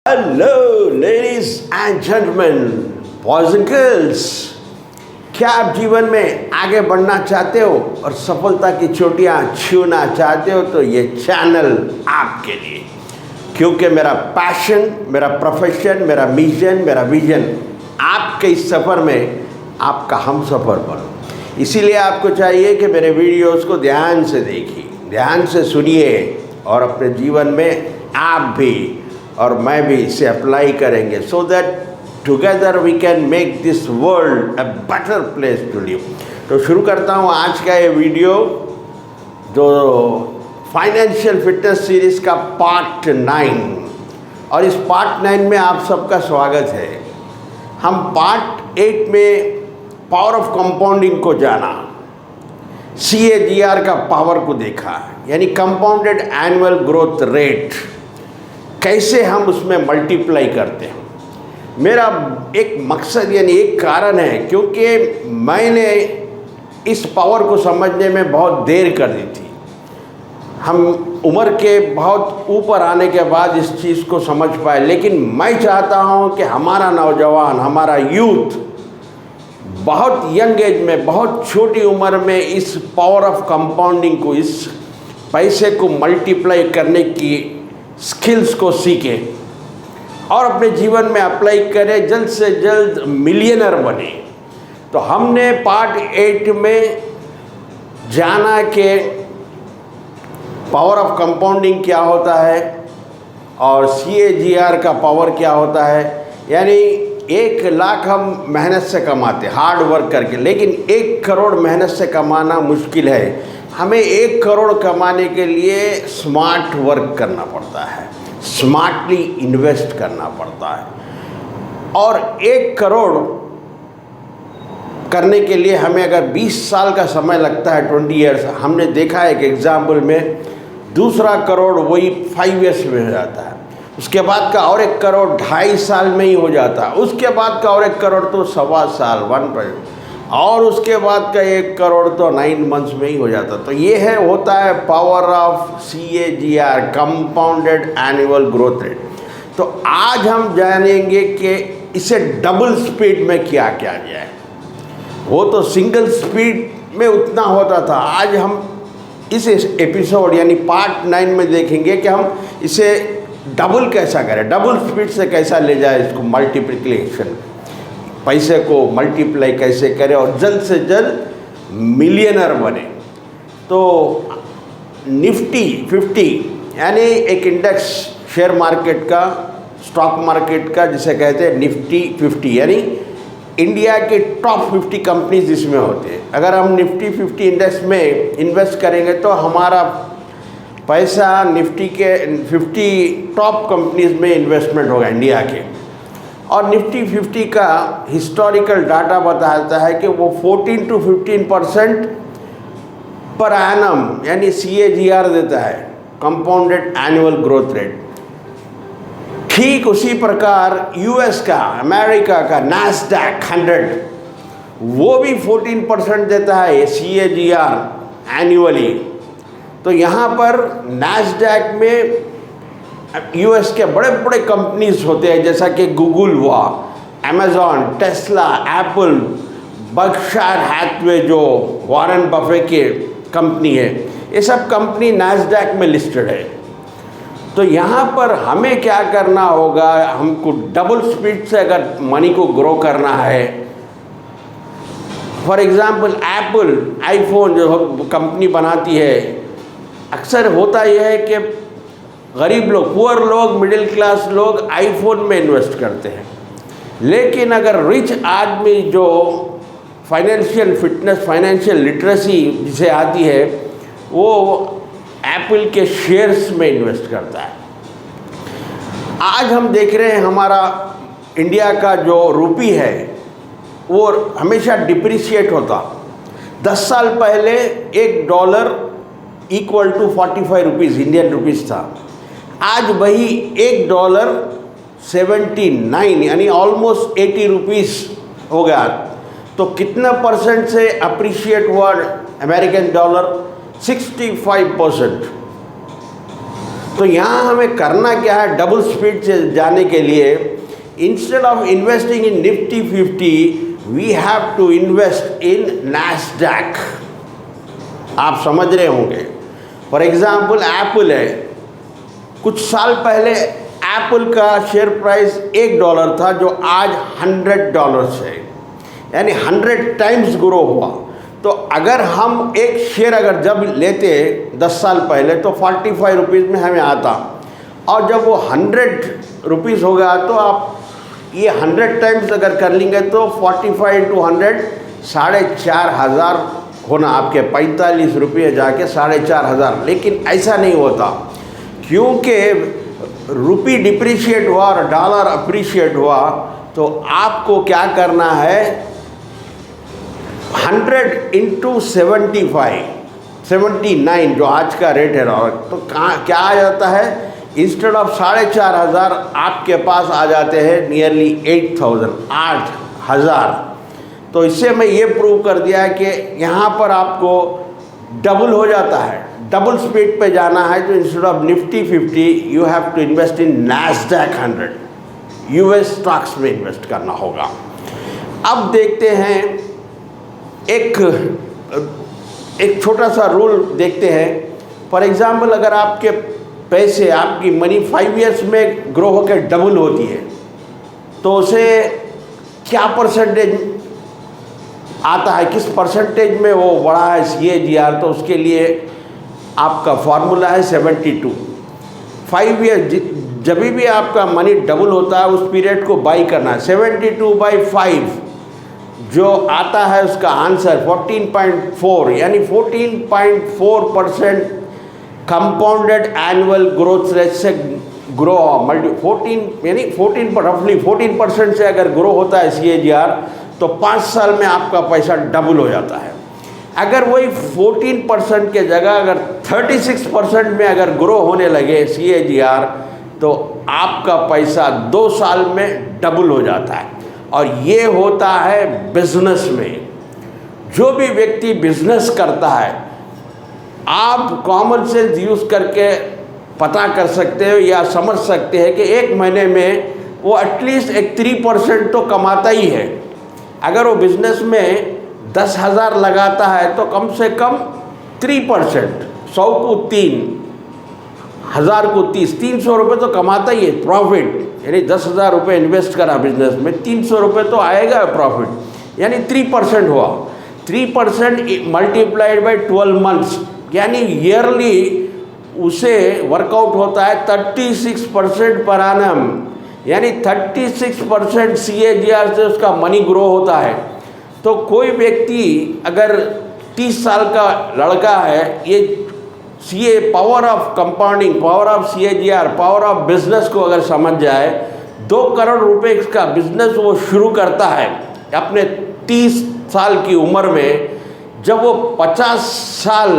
Hello ladies and gentleman, boys and girls, क्या आप जीवन में आगे बढ़ना चाहते हो और सफलता की चोटियां छूना चाहते हो तो ये चैनल आपके लिए, क्योंकि मेरा पैशन, मेरा प्रोफेशन, मेरा मिशन, मेरा विजन आपके इस सफ़र में आपका हम सफ़र बनो। इसीलिए आपको चाहिए कि मेरे वीडियोस को ध्यान से देखिए, ध्यान से सुनिए और अपने जीवन में आप भी और मैं भी इसे अप्लाई करेंगे, so that together we can make this world a better place to live. तो शुरू करता हूँ आज का ये वीडियो, जो फाइनेंशियल फिटनेस सीरीज़ का पार्ट 9, और इस पार्ट 9 में आप सबका स्वागत है। हम पार्ट 8 में पावर ऑफ कंपाउंडिंग को जाना, CAGR का पावर को देखा, यानी कंपाउंडेड एनुअल ग्रोथ रेट, कैसे हम उसमें मल्टीप्लाई करते हैं। मेरा एक मकसद यानी एक कारण है, क्योंकि मैंने इस पावर को समझने में बहुत देर कर दी थी। हम उम्र के बहुत ऊपर आने के बाद इस चीज़ को समझ पाए, लेकिन मैं चाहता हूं कि हमारा नौजवान, हमारा यूथ बहुत यंग एज में, बहुत छोटी उम्र में इस पावर ऑफ कंपाउंडिंग को, इस पैसे को मल्टीप्लाई करने की स्किल्स को सीखे और अपने जीवन में अप्लाई करें, जल्द से जल्द मिलियनर बने। तो हमने पार्ट 8 में जाना कि पावर ऑफ कंपाउंडिंग क्या होता है और CAGR का पावर क्या होता है। यानी 1 लाख हम मेहनत से कमाते, हार्ड वर्क करके, लेकिन 1 करोड़ मेहनत से कमाना मुश्किल है। हमें 1 करोड़ कमाने के लिए स्मार्ट वर्क करना पड़ता है, स्मार्टली इन्वेस्ट करना पड़ता है। और 1 करोड़ करने के लिए हमें अगर 20 साल का समय लगता है, 20 ईयर्स, हमने देखा है कि एग्जाम्पल में दूसरा करोड़ वही 5 ईयर्स में हो जाता है, उसके बाद का और 1 करोड़ 2.5 साल में ही हो जाता है, उसके बाद का और 1 करोड़ तो 1.25 साल, 1, और उसके बाद का 1 करोड़ तो 9 मंथ्स में ही हो जाता। तो ये होता है power of CAGR, compounded annual growth rate. तो आज हम जानेंगे कि इसे डबल स्पीड में क्या किया जाए। वो तो सिंगल स्पीड में उतना होता था, आज हम इस एपिसोड यानी पार्ट 9 में देखेंगे कि हम इसे डबल कैसा करें, डबल स्पीड से कैसा ले जाए इसको, मल्टीप्लिकेशन, पैसे को मल्टीप्लाई कैसे करें और जल्द से जल्द मिलियनर बने। तो निफ्टी 50 यानी एक इंडेक्स शेयर मार्केट का, स्टॉक मार्केट का, जिसे कहते हैं निफ्टी 50, यानी इंडिया के टॉप 50 कंपनीज इसमें होते हैं। अगर हम निफ्टी 50 इंडेक्स में इन्वेस्ट करेंगे तो हमारा पैसा निफ्टी के 50 टॉप कंपनीज में इन्वेस्टमेंट होगा इंडिया के। और निफ्टी 50 का हिस्टोरिकल डाटा बताता है कि वो 14 to 15% पर एनम यानी CAGR देता है, कंपाउंडेड एनुअल ग्रोथ रेट। ठीक उसी प्रकार US का, अमेरिका का NASDAQ 100, वो भी 14% देता है CAGR एनुअली। तो यहाँ पर NASDAQ में US के बड़े बड़े कंपनीज होते हैं, जैसा कि गूगल हुआ, Amazon, Tesla, Apple, Berkshire Hathaway जो वॉरेन बफे की कंपनी है, ये सब कंपनी NASDAQ में लिस्टेड है। तो यहाँ पर हमें क्या करना होगा, हमको डबल स्पीड से अगर मनी को ग्रो करना है, फॉर एग्ज़ाम्पल एप्पल आईफोन जो कंपनी बनाती है, अक्सर होता यह है कि गरीब लोग, पुअर लोग, मिडिल क्लास लोग आईफोन में इन्वेस्ट करते हैं, लेकिन अगर रिच आदमी जो फाइनेंशियल फिटनेस, फाइनेंशियल लिटरेसी जिसे आती है, वो एप्पल के शेयर्स में इन्वेस्ट करता है। आज हम देख रहे हैं हमारा इंडिया का जो रुपी है वो हमेशा डिप्रिशिएट होता। 10 साल पहले $1 equal to 45 rupees Indian rupees था। आज वही $1 79 यानी ऑलमोस्ट 80 रुपीज़ हो गया। तो कितना % से अप्रिशिएट हुआ अमेरिकन डॉलर? 65%। तो यहाँ हमें करना क्या है, डबल स्पीड से जाने के लिए instead of investing in Nifty 50 we have to invest in Nasdaq. आप समझ रहे होंगे। फॉर एग्जाम्पल एप्पल है, कुछ साल पहले एप्पल का शेयर प्राइस $1 था जो आज $100 है, यानी 100 टाइम्स ग्रो हुआ। तो अगर हम एक शेयर अगर जब लेते 10 साल पहले तो 45 रुपीज़ में हमें आता, और जब वो 100 रुपीज़ हो गया तो आप ये 100 टाइम्स अगर कर लेंगे तो 45 into 100 4,500 होना, आपके 45 रुपये जाके 4,500। लेकिन ऐसा नहीं होता, क्योंकि रुपी डिप्रिशिएट हुआ और डॉलर अप्रिशिएट हुआ। तो आपको क्या करना है, 100 into 79 जो आज का रेट है, तो क्या आ जाता है, इंस्टेड ऑफ 4,500 आपके पास आ जाते हैं नियरली 8,000। तो इससे मैं ये प्रूव कर दिया है कि यहाँ पर आपको डबल हो जाता है। डबल स्पीड पे जाना है तो instead of Nifty 50 you have to invest in Nasdaq 100, US stocks में इन्वेस्ट करना होगा। अब देखते हैं एक छोटा सा रूल देखते हैं। फॉर एग्जाम्पल अगर आपके पैसे, आपकी मनी 5 इयर्स में ग्रो होकर डबल होती है तो उसे क्या परसेंटेज आता है, किस परसेंटेज में वो बढ़ा है CAGR, तो उसके लिए आपका फॉर्मूला है 72। 5 ईयर जब भी आपका मनी डबल होता है उस पीरियड को बाई करना है। 72/5 जो आता है उसका आंसर 14.4, यानी 14.4% कंपाउंडेड एनुअल ग्रोथ रेट से ग्रो मल्टी 14 यानी 14 पर रफली 14% से अगर ग्रो होता है CAGR तो 5 साल में आपका पैसा डबल हो जाता है। अगर वही 14% के जगह अगर 36% में अगर ग्रो होने लगे CAGR तो आपका पैसा 2 साल में डबल हो जाता है। और ये होता है बिजनेस में। जो भी व्यक्ति बिजनेस करता है, आप कॉमन सेंस यूज़ करके पता कर सकते हो या समझ सकते हैं कि एक महीने में वो एटलीस्ट एक 3% तो कमाता ही है। अगर वो बिजनेस में 10,000 लगाता है तो कम से कम 3%, 100 को 3, 1000 को 30, 300 रुपये तो कमाता ही है प्रॉफिट। यानी 10,000 रुपये इन्वेस्ट करा बिजनेस में, 300 रुपये तो आएगा प्रॉफिट, यानी 3% हुआ। 3% मल्टीप्लाइड बाई 12 मंथ्स, यानी ईयरली उसे वर्कआउट होता है 36% पर एनम, यानी 36% CAGR से उसका मनी ग्रो होता है। तो कोई व्यक्ति अगर 30 साल का लड़का है, ये power of compounding, power of CAGR, power of business को अगर समझ जाए, 2 करोड़ रुपए का बिजनेस वो शुरू करता है अपने 30 साल की उम्र में। जब वो 50 साल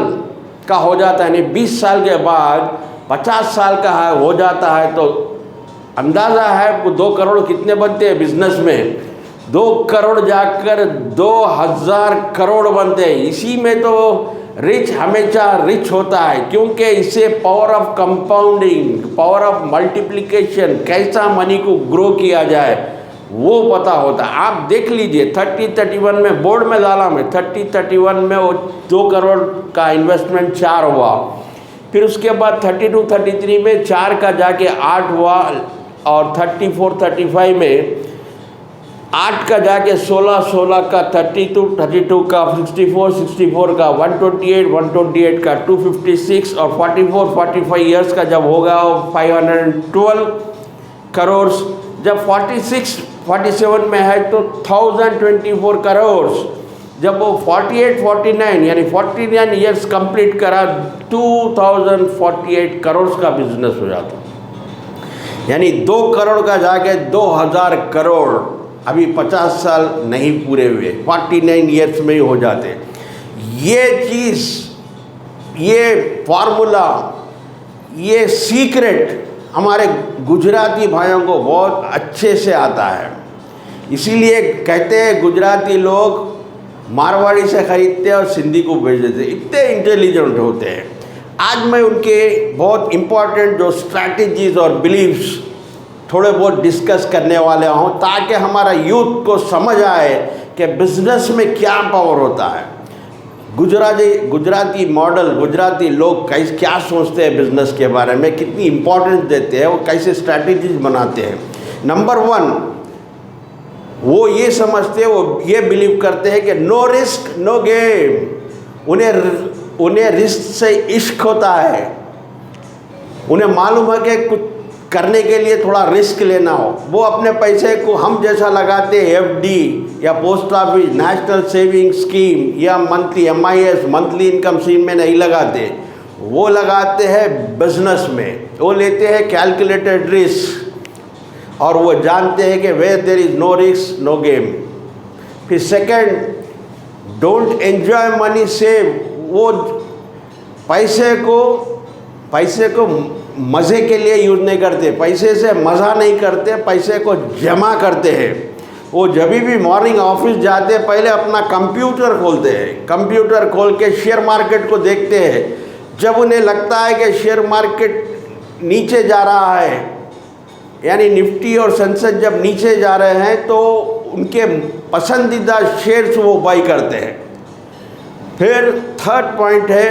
का हो जाता है, यानी 20 साल के बाद 50 साल का हो जाता है, तो अंदाज़ा है वो 2 करोड़ कितने बनते हैं बिजनेस में, 2 करोड़ जाकर 2000 करोड़ बनते हैं। इसी में तो रिच हमेशा रिच होता है, क्योंकि इससे power of compounding, power of multiplication, कैसा मनी को ग्रो किया जाए वो पता होता है। आप देख लीजिए 30-31 में बोर्ड में डाला मैं, 30-31 में वो 2 करोड़ का इन्वेस्टमेंट 4 हुआ, फिर उसके बाद 32-33 में 4 का जाके 8 हुआ, और 34-35 में 8 का जाके 16 का 32 का 64 का 128 का 256, और 45 ईयर्स का जब होगा 512 करोड़। जब 47 में है तो 1024 करोड़। जब वो 49 यानी 49 ईयर्स कंप्लीट करा, 2048 करोड़ का बिजनेस हो जाता, यानी 2 करोड़ का जाके 2000 करोड़। अभी 50 साल नहीं पूरे हुए, 49 ईयर्स में ही हो जाते। ये चीज़, ये फार्मूला, ये सीक्रेट हमारे गुजराती भाइयों को बहुत अच्छे से आता है। इसीलिए कहते हैं गुजराती लोग मारवाड़ी से ख़रीदते हैं और सिंधी को बेच देते हैं, इतने इंटेलिजेंट होते हैं। आज मैं उनके बहुत इम्पोर्टेंट जो स्ट्रैटेजीज़ और बिलीव्स थोड़े बहुत डिस्कस करने वाले हूँ, ताकि हमारा यूथ को समझ आए कि बिज़नेस में क्या पावर होता है। गुजराती मॉडल, गुजराती लोग कैसे क्या सोचते हैं बिज़नेस के बारे में, कितनी इम्पोर्टेंस देते हैं, वो कैसे स्ट्रैटेजीज बनाते हैं। नंबर 1, वो ये समझते हैं, वो ये बिलीव करते हैं कि नो रिस्क नो गेम। उन्हें रिस्क से इश्क होता है। उन्हें मालूम है कि कुछ करने के लिए थोड़ा रिस्क लेना हो, वो अपने पैसे को हम जैसा लगाते हैं एफडी या post office, national saving scheme या monthly MIS, monthly income scheme में नहीं लगाते। वो लगाते हैं बिजनेस में, वो लेते हैं कैलकुलेटेड रिस्क और वो जानते हैं कि where there is no risk no game. फिर second, don't enjoy money save. वो पैसे को मज़े के लिए यूज़ नहीं करते, पैसे से मज़ा नहीं करते, पैसे को जमा करते हैं। वो जब भी मॉर्निंग ऑफिस जाते हैं पहले अपना कंप्यूटर खोलते हैं, कंप्यूटर खोल के शेयर मार्केट को देखते हैं। जब उन्हें लगता है कि शेयर मार्केट नीचे जा रहा है, यानी निफ्टी और सेंसेक्स जब नीचे जा रहे हैं, तो उनके पसंदीदा शेयर्स वो बाई करते हैं। फिर थर्ड पॉइंट है,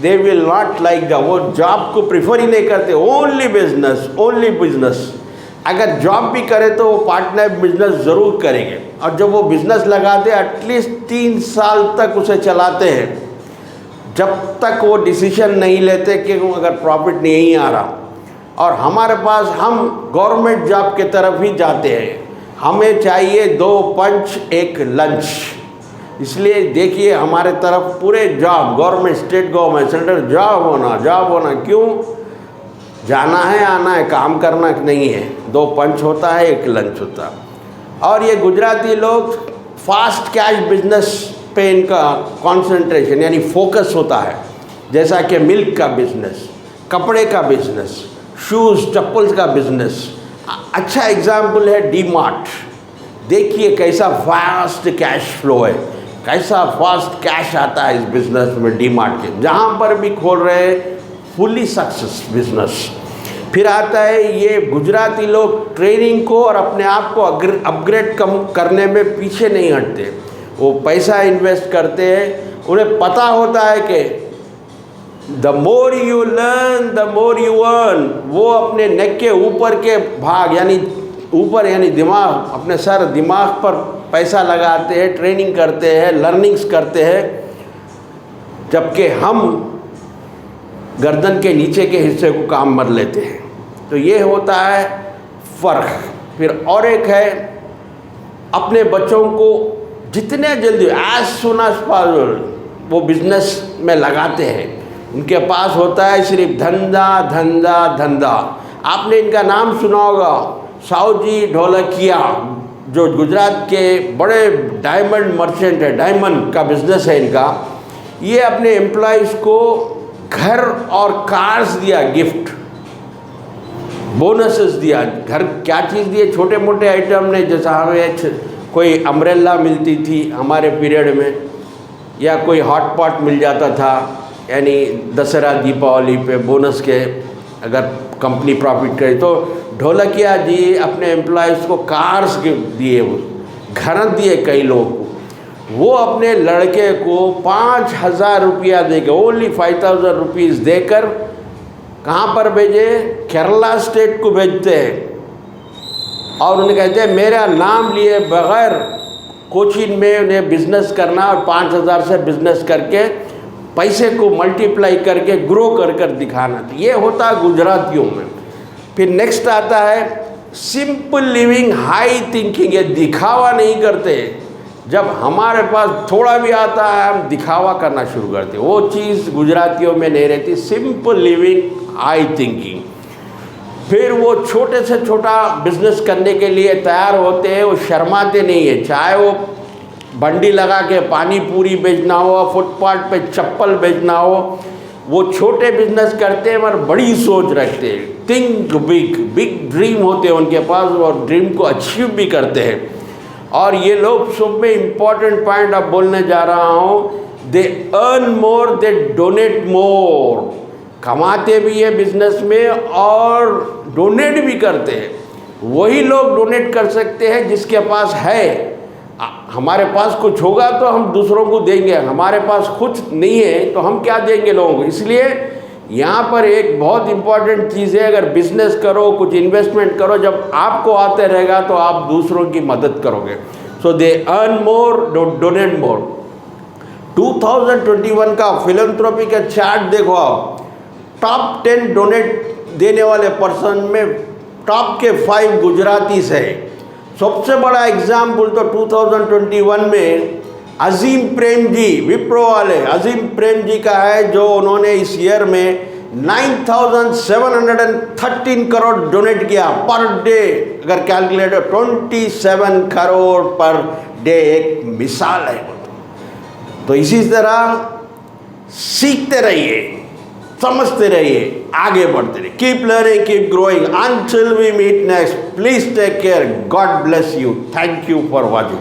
they will not like job. वो जॉब को प्रिफर ही नहीं करते, ओनली बिजनेस। अगर जॉब भी करे तो वो पार्ट टाइम बिजनेस ज़रूर करेंगे। और जब वो बिज़नेस लगाते एटलीस्ट 3 साल तक उसे चलाते हैं, जब तक वो डिसीजन नहीं लेते कि अगर प्रॉफिट नहीं आ रहा। और हमारे पास, हम गवर्नमेंट जॉब के तरफ ही जाते हैं। हमें चाहिए 2 पंच 1 लंच। इसलिए देखिए हमारे तरफ पूरे job, government, state government, central, job होना। क्यों? जाना है, आना है, काम करना नहीं है। 2 पंच होता है, 1 लंच होता है। और ये गुजराती लोग फास्ट कैश बिजनेस पे इनका कंसंट्रेशन यानी फोकस होता है। जैसा कि मिल्क का बिजनेस, कपड़े का बिजनेस, शूज़ चप्पल्स का बिजनेस। अच्छा एग्जाम्पल है डी-मार्ट। देखिए कैसा फास्ट कैश फ्लो है, कैसा फास्ट कैश आता है इस बिज़नेस में। डी-मार्ट के जहाँ पर भी खोल रहे हैं, फुली सक्सेस बिजनेस। फिर आता है ये गुजराती लोग ट्रेनिंग को और अपने आप को अपग्रेड करने में पीछे नहीं हटते। वो पैसा इन्वेस्ट करते हैं। उन्हें पता होता है कि the more you learn the more you earn. वो अपने नेक के ऊपर के भाग यानी दिमाग, अपने सर दिमाग पर पैसा लगाते हैं, ट्रेनिंग करते हैं, लर्निंग्स करते हैं, जबकि हम गर्दन के नीचे के हिस्से को काम कर लेते हैं। तो ये होता है फ़र्क। फिर और एक है, अपने बच्चों को जितने जल्दी एज सुन एज पॉसिबल वो बिज़नेस में लगाते हैं। उनके पास होता है सिर्फ धंधा। आपने इनका नाम सुना होगा, साहूजी ढोलकिया, जो गुजरात के बड़े डायमंड मर्चेंट है, डायमंड का बिज़नेस है इनका। ये अपने एम्प्लॉइज़ को घर और कार्स दिया, गिफ्ट, बोनसेस दिया। घर क्या चीज़ दिए? छोटे मोटे आइटम ने, जैसा हमें कोई अम्ब्रेला मिलती थी हमारे पीरियड में, या कोई हॉट पॉट मिल जाता था, यानी दशहरा दीपावली पे बोनस के अगर कंपनी प्रॉफिट करे। तो ढोलकिया जी अपने एम्प्लॉयज़ को कार्स दिए, घर दिए कई लोगों को। वो अपने लड़के को 5,000 रुपया देकर, ओनली 5,000 रुपीज़ देकर कहाँ पर भेजे? केरला स्टेट को भेजते हैं। और उन्हें कहते हैं मेरा नाम लिए बगैर कोचिन में उन्हें बिज़नेस करना, और 5,000 से बिज़नेस करके पैसे को मल्टीप्लाई करके ग्रो कर दिखाना। तो ये होता है गुजरातियों में। फिर नेक्स्ट आता है सिंपल लिविंग, हाई थिंकिंग। ये दिखावा नहीं करते। जब हमारे पास थोड़ा भी आता है हम दिखावा करना शुरू करते हैं। वो चीज़ गुजरातियों में नहीं रहती। Simple living, high thinking. फिर वो छोटे से छोटा बिजनेस करने के लिए तैयार होते हैं, वो शर्माते नहीं है। चाहे वो बंडी लगा के पानी पूरी बेचना हो, फुटपाथ पे चप्पल बेचना हो, वो छोटे बिजनेस करते हैं मगर बड़ी सोच रखते हैं। थिंक बिग ड्रीम होते हैं उनके पास, और ड्रीम को अचीव भी करते हैं। और ये लोग सब में इम्पॉर्टेंट पॉइंट अब बोलने जा रहा हूँ, they earn more, they donate मोर। कमाते भी है बिजनेस में और डोनेट भी करते हैं। वही लोग डोनेट कर सकते हैं जिसके पास है। हमारे पास कुछ होगा तो हम दूसरों को देंगे, हमारे पास कुछ नहीं है तो हम क्या देंगे लोगों को। इसलिए यहाँ पर एक बहुत इम्पॉर्टेंट चीज़ है, अगर बिजनेस करो, कुछ इन्वेस्टमेंट करो, जब आपको आते रहेगा तो आप दूसरों की मदद करोगे। सो दे अर्न मोर, डोनेट मोर। 2021 का फिलैंथ्रोपी का चार्ट देखो आप, टॉप 10 डोनेट देने वाले पर्सन में टॉप के 5 गुजराती से। सबसे बड़ा एग्जाम्पल तो 2021 में अजीम प्रेम जी, विप्रो वाले अजीम प्रेम जी का है, जो उन्होंने इस ईयर में 9,713 करोड़ डोनेट किया पर डे। अगर कैलकुलेटर 27 करोड़ पर डे, एक मिसाल है। तो इसी तरह सीखते रहिए, समझते रहिए, आगे बढ़ते रहिए। Keep learning, keep growing until we meet next. Please take care. God bless you. Thank you for watching.